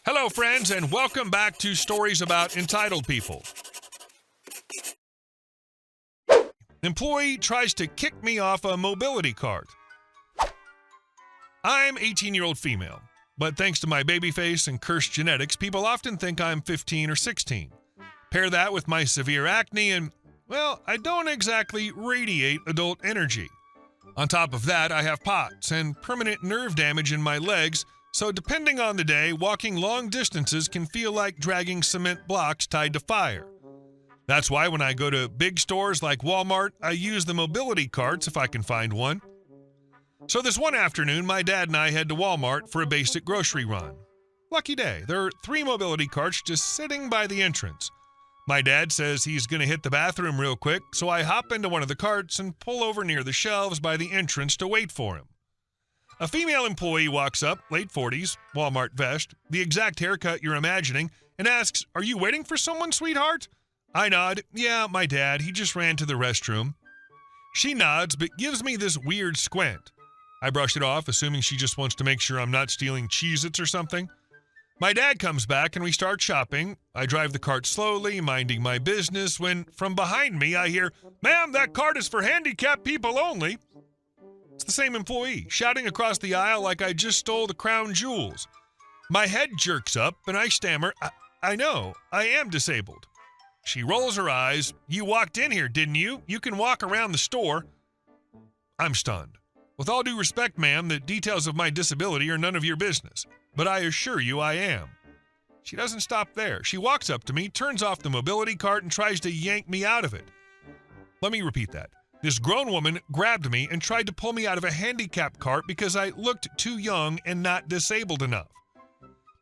Hello, friends, and welcome back to Stories About Entitled People. Employee tries to kick me off a mobility cart. I'm 18-year-old female, but thanks to my baby face and cursed genetics, people often think I'm 15 or 16. Pair that with my severe acne and, well, I don't exactly radiate adult energy. On top of that, I have POTS and permanent nerve damage in my legs, so depending on the day, walking long distances can feel like dragging cement blocks tied to fire. That's why when I go to big stores like Walmart, I use the mobility carts if I can find one. So this one afternoon, my dad and I head to Walmart for a basic grocery run. Lucky day, there are 3 mobility carts just sitting by the entrance. My dad says he's going to hit the bathroom real quick, so I hop into one of the carts and pull over near the shelves by the entrance to wait for him. A female employee walks up, late 40s, Walmart vest, the exact haircut you're imagining, and asks, "Are you waiting for someone, sweetheart?" I nod, "Yeah, my dad, he just ran to the restroom." She nods, but gives me this weird squint. I brush it off, assuming she just wants to make sure I'm not stealing Cheez-Its or something. My dad comes back and we start shopping. I drive the cart slowly, minding my business, when from behind me I hear, "Ma'am, that cart is for handicapped people only." It's the same employee, shouting across the aisle like I just stole the crown jewels. My head jerks up and I stammer, I know, I am disabled." She rolls her eyes. "You walked in here, didn't you? You can walk around the store." I'm stunned. "With all due respect, ma'am, the details of my disability are none of your business, but I assure you I am." She doesn't stop there. She walks up to me, turns off the mobility cart, and tries to yank me out of it. Let me repeat that. This grown woman grabbed me and tried to pull me out of a handicapped cart because I looked too young and not disabled enough.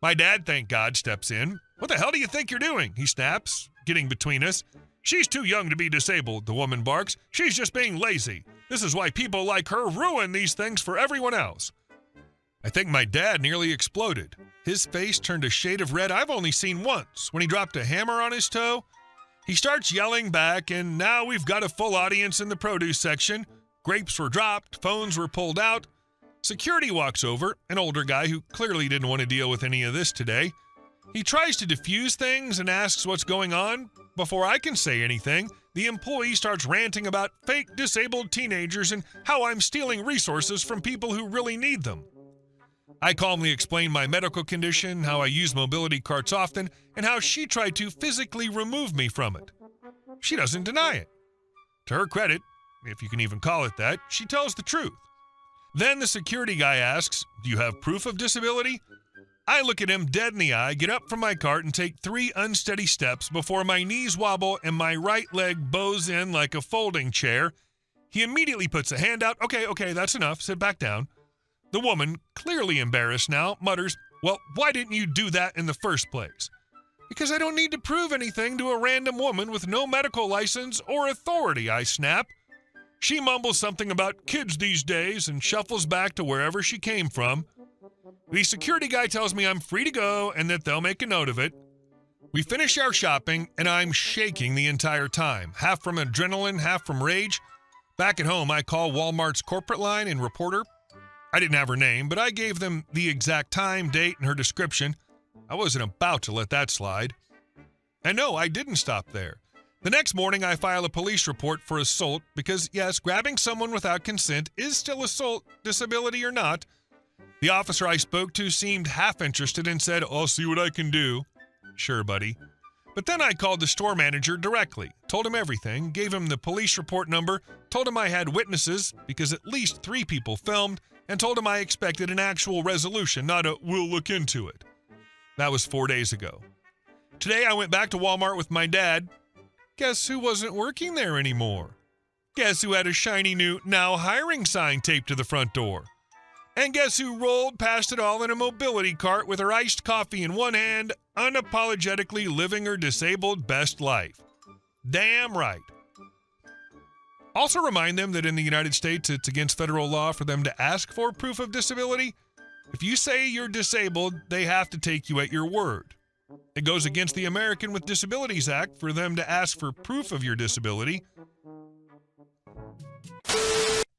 My dad, thank God, steps in. "What the hell do you think you're doing?" he snaps, getting between us. "She's too young to be disabled," the woman barks. "She's just being lazy. This is why people like her ruin these things for everyone else." I think my dad nearly exploded. His face turned a shade of red I've only seen once, when he dropped a hammer on his toe. He starts yelling back, and now we've got a full audience in the produce section. Grapes were dropped, phones were pulled out. Security walks over, an older guy who clearly didn't want to deal with any of this today. He tries to defuse things and asks what's going on. Before I can say anything, the employee starts ranting about fake disabled teenagers and how I'm stealing resources from people who really need them. I calmly explain my medical condition, how I use mobility carts often, and how she tried to physically remove me from it. She doesn't deny it. To her credit, if you can even call it that, she tells the truth. Then the security guy asks, "Do you have proof of disability?" I look at him dead in the eye, get up from my cart, and take 3 unsteady steps before my knees wobble and my right leg bows in like a folding chair. He immediately puts a hand out. Okay, that's enough. Sit back down." The woman, clearly embarrassed now, mutters, "Well, why didn't you do that in the first place?" "Because I don't need to prove anything to a random woman with no medical license or authority," I snap. She mumbles something about kids these days and shuffles back to wherever she came from. The security guy tells me I'm free to go and that they'll make a note of it. We finish our shopping, and I'm shaking the entire time, half from adrenaline, half from rage. Back at home, I call Walmart's corporate line and report her. I didn't have her name, but I gave them the exact time, date, and her description. I wasn't about to let that slide. And no, I didn't stop there. The next morning, I file a police report for assault because, yes, grabbing someone without consent is still assault, disability or not. The officer I spoke to seemed half interested and said, "I'll see what I can do." Sure, buddy. But then I called the store manager directly, told him everything, gave him the police report number, told him I had witnesses because at least 3 people filmed, and told him I expected an actual resolution, not a "we'll look into it." That was 4 days ago. Today I went back to Walmart with my dad. Guess who wasn't working there anymore? Guess who had a shiny new "now hiring" sign taped to the front door? And guess who rolled past it all in a mobility cart with her iced coffee in one hand, unapologetically living her disabled best life? Damn right. Also remind them that in the United States, it's against federal law for them to ask for proof of disability. If you say you're disabled, they have to take you at your word. It goes against the American with Disabilities Act for them to ask for proof of your disability.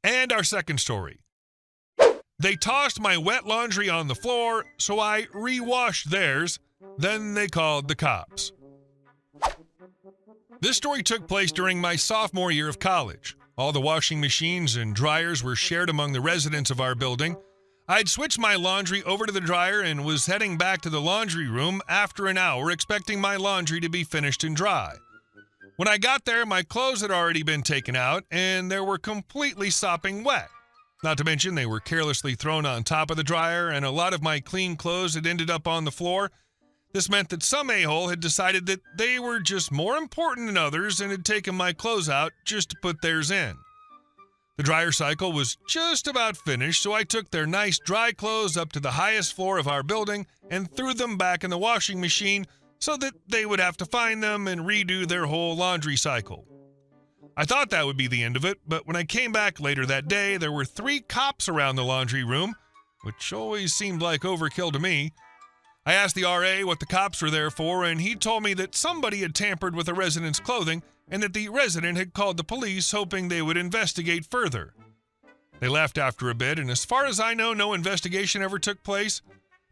And our second story. They tossed my wet laundry on the floor, so I re-washed theirs. Then they called the cops. This story took place during my sophomore year of college. All the washing machines and dryers were shared among the residents of our building. I'd switched my laundry over to the dryer and was heading back to the laundry room after an hour, expecting my laundry to be finished and dry. When I got there, my clothes had already been taken out, and they were completely sopping wet. Not to mention, they were carelessly thrown on top of the dryer, and a lot of my clean clothes had ended up on the floor. This meant that some a-hole had decided that they were just more important than others and had taken my clothes out just to put theirs in. The dryer cycle was just about finished, so I took their nice dry clothes up to the highest floor of our building and threw them back in the washing machine so that they would have to find them and redo their whole laundry cycle. I thought that would be the end of it, but when I came back later that day, there were 3 cops around the laundry room, which always seemed like overkill to me. I asked the RA what the cops were there for, and he told me that somebody had tampered with a resident's clothing and that the resident had called the police hoping they would investigate further. They left after a bit, and as far as I know, no investigation ever took place.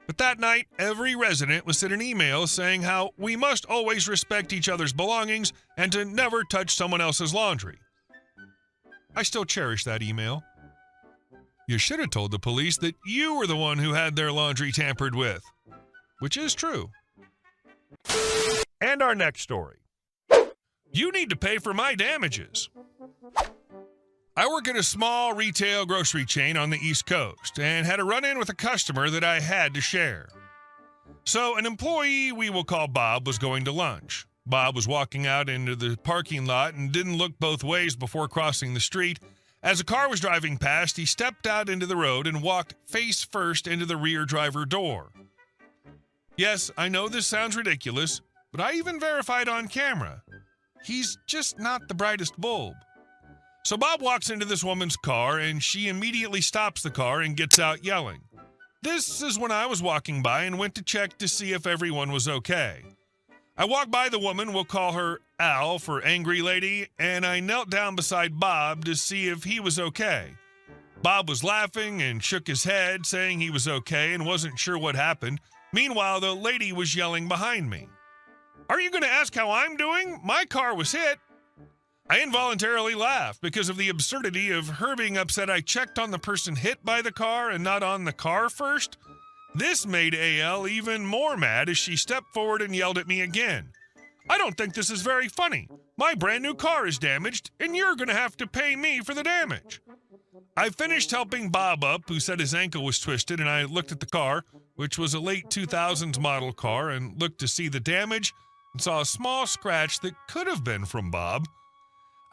But that night, every resident was sent an email saying how we must always respect each other's belongings and to never touch someone else's laundry. I still cherish that email. You should have told the police that you were the one who had their laundry tampered with. Which is true. And our next story. You need to pay for my damages. I work at a small retail grocery chain on the East Coast and had a run-in with a customer that I had to share. So an employee we will call Bob was going to lunch. Bob was walking out into the parking lot and didn't look both ways before crossing the street. As a car was driving past, he stepped out into the road and walked face first into the rear driver door. Yes, I know this sounds ridiculous, but I even verified on camera. He's just not the brightest bulb. So Bob walks into this woman's car, and she immediately stops the car and gets out yelling. This is when I was walking by and went to check to see if everyone was okay. I walked by the woman, we'll call her Al for Angry Lady, and I knelt down beside Bob to see if he was okay. Bob was laughing and shook his head, saying he was okay and wasn't sure what happened. Meanwhile, the lady was yelling behind me. Are you going to ask how I'm doing? My car was hit. I involuntarily laughed because of the absurdity of her being upset I checked on the person hit by the car and not on the car first. This made AL even more mad as she stepped forward and yelled at me again. I don't think this is very funny. My brand new car is damaged, and you're going to have to pay me for the damage. I finished helping Bob up, who said his ankle was twisted, and I looked at the car, which was a late 2000s model car, and looked to see the damage and saw a small scratch that could have been from Bob.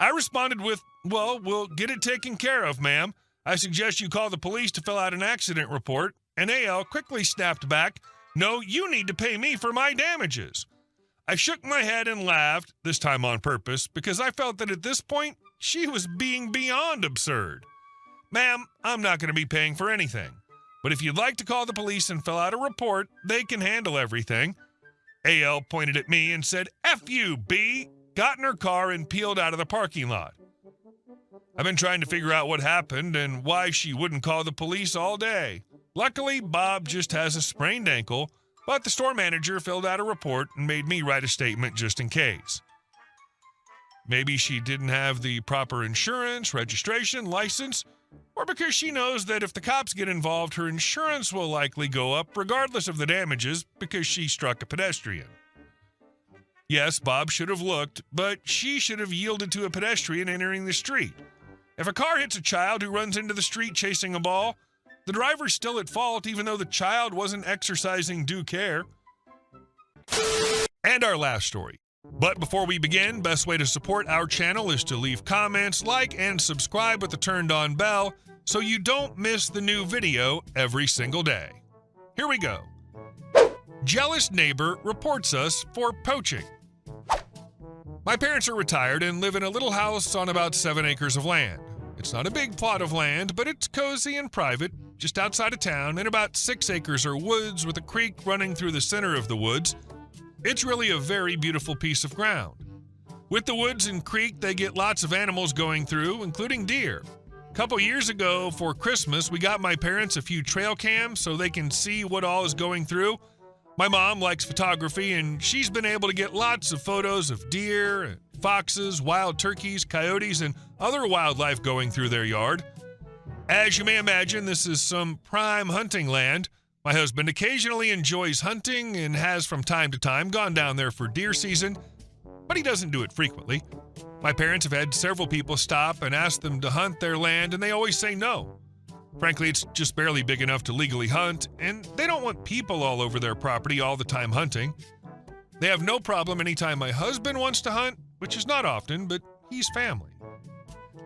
I responded with, well, we'll get it taken care of, ma'am. I suggest you call the police to fill out an accident report. And AL quickly snapped back, no, you need to pay me for my damages. I shook my head and laughed, this time on purpose, because I felt that at this point, she was being beyond absurd. Ma'am, I'm not going to be paying for anything. But if you'd like to call the police and fill out a report, they can handle everything. AL pointed at me and said, F you, B, got in her car and peeled out of the parking lot. I've been trying to figure out what happened and why she wouldn't call the police all day. Luckily, Bob just has a sprained ankle, but the store manager filled out a report and made me write a statement just in case. Maybe she didn't have the proper insurance, registration, license, or because she knows that if the cops get involved, her insurance will likely go up regardless of the damages because she struck a pedestrian. Yes, Bob should have looked, but she should have yielded to a pedestrian entering the street. If a car hits a child who runs into the street chasing a ball, the driver's still at fault even though the child wasn't exercising due care. And our last story. But before we begin, best way to support our channel is to leave comments, like, and subscribe with the turned-on bell so you don't miss the new video every single day. Here we go. Jealous neighbor reports us for poaching. My parents are retired and live in a little house on about 7 acres of land. It's not a big plot of land, but it's cozy and private, just outside of town, and about 6 acres are woods with a creek running through the center of the woods. It's really a very beautiful piece of ground. With the woods and creek, they get lots of animals going through, including deer. couple years ago for Christmas, we got my parents a few trail cams so they can see what all is going through. My mom likes photography, and she's been able to get lots of photos of deer, foxes, wild turkeys, coyotes, and other wildlife going through their yard. As you may imagine, this is some prime hunting land. My husband occasionally enjoys hunting and has from time to time gone down there for deer season, but he doesn't do it frequently. My parents have had several people stop and ask them to hunt their land, and they always say no. Frankly, it's just barely big enough to legally hunt, and they don't want people all over their property all the time hunting. They have no problem anytime my husband wants to hunt, which is not often, but he's family.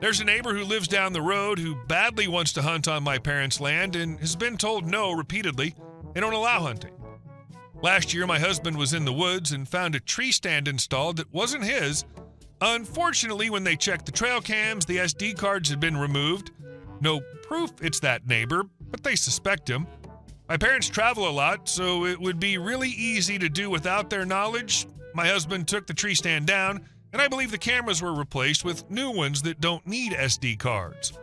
There's a neighbor who lives down the road who badly wants to hunt on my parents' land and has been told no repeatedly. They don't allow hunting. Last year, my husband was in the woods and found a tree stand installed that wasn't his. Unfortunately, when they checked the trail cams, the SD cards had been removed. No proof it's that neighbor, but they suspect him. My parents travel a lot, so it would be really easy to do without their knowledge. My husband took the tree stand down, and I believe the cameras were replaced with new ones that don't need SD cards.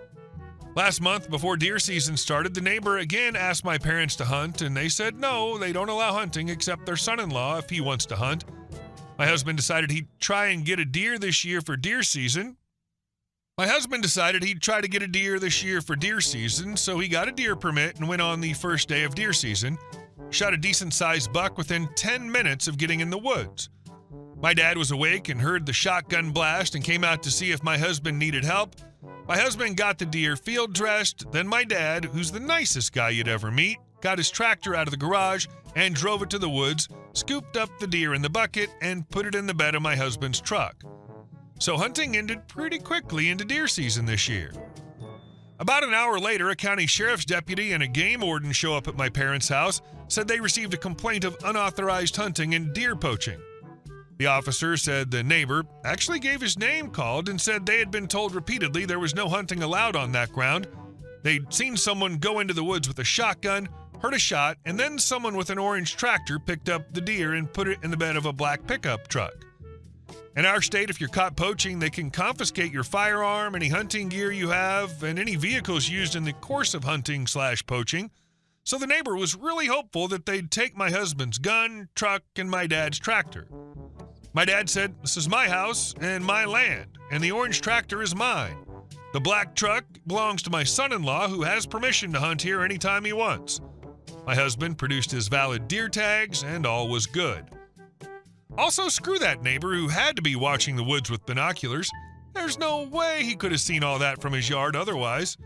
Last month, before deer season started, the neighbor again asked my parents to hunt, and they said no, they don't allow hunting except their son-in-law if he wants to hunt. My husband decided he'd try and get a deer this year for deer season. So he got a deer permit and went on the first day of deer season. Shot a decent-sized buck within 10 minutes of getting in the woods. My dad was awake and heard the shotgun blast and came out to see if my husband needed help. My husband got the deer field dressed, then my dad, who's the nicest guy you'd ever meet, got his tractor out of the garage and drove it to the woods, scooped up the deer in the bucket, and put it in the bed of my husband's truck. So hunting ended pretty quickly into deer season this year. About an hour later, a county sheriff's deputy and a game warden show up at my parents' house, said they received a complaint of unauthorized hunting and deer poaching. The officer said the neighbor actually gave his name called and said they had been told repeatedly there was no hunting allowed on that ground. They'd seen someone go into the woods with a shotgun, heard a shot, and then someone with an orange tractor picked up the deer and put it in the bed of a black pickup truck. In our state, if you're caught poaching, they can confiscate your firearm, any hunting gear you have, and any vehicles used in the course of hunting/poaching. So the neighbor was really hopeful that they'd take my husband's gun, truck, and my dad's tractor. My dad said, "This is my house and my land, and the orange tractor is mine. The black truck belongs to my son-in-law, who has permission to hunt here anytime he wants." My husband produced his valid deer tags, and all was good. Also, screw that neighbor who had to be watching the woods with binoculars. There's no way he could have seen all that from his yard otherwise.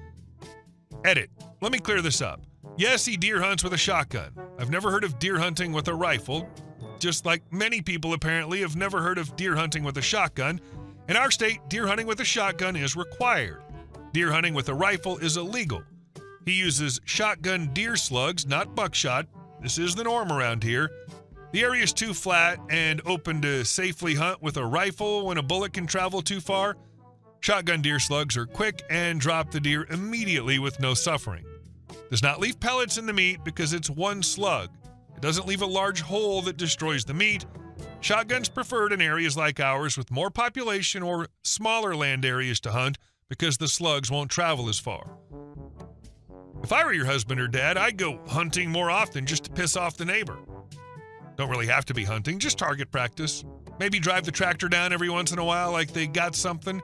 Edit. Let me clear this up. Yes, he deer hunts with a shotgun. I've never heard of deer hunting with a rifle. Just like many people apparently have never heard of deer hunting with a shotgun. In our state, deer hunting with a shotgun is required. Deer hunting with a rifle is illegal. He uses shotgun deer slugs, not buckshot. This is the norm around here. The area is too flat and open to safely hunt with a rifle when a bullet can travel too far. Shotgun deer slugs are quick and drop the deer immediately with no suffering. Does not leave pellets in the meat because it's one slug. It doesn't leave a large hole that destroys the meat. Shotguns preferred in areas like ours with more population or smaller land areas to hunt because the slugs won't travel as far. If I were your husband or dad, I'd go hunting more often just to piss off the neighbor. Don't really have to be hunting, just target practice. Maybe drive the tractor down every once in a while like they got something.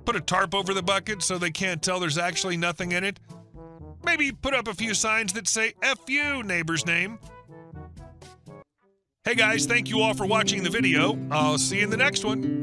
Put a tarp over the bucket so they can't tell there's actually nothing in it. Maybe put up a few signs that say F you, neighbor's name. Hey guys, thank you all for watching the video. I'll see you in the next one.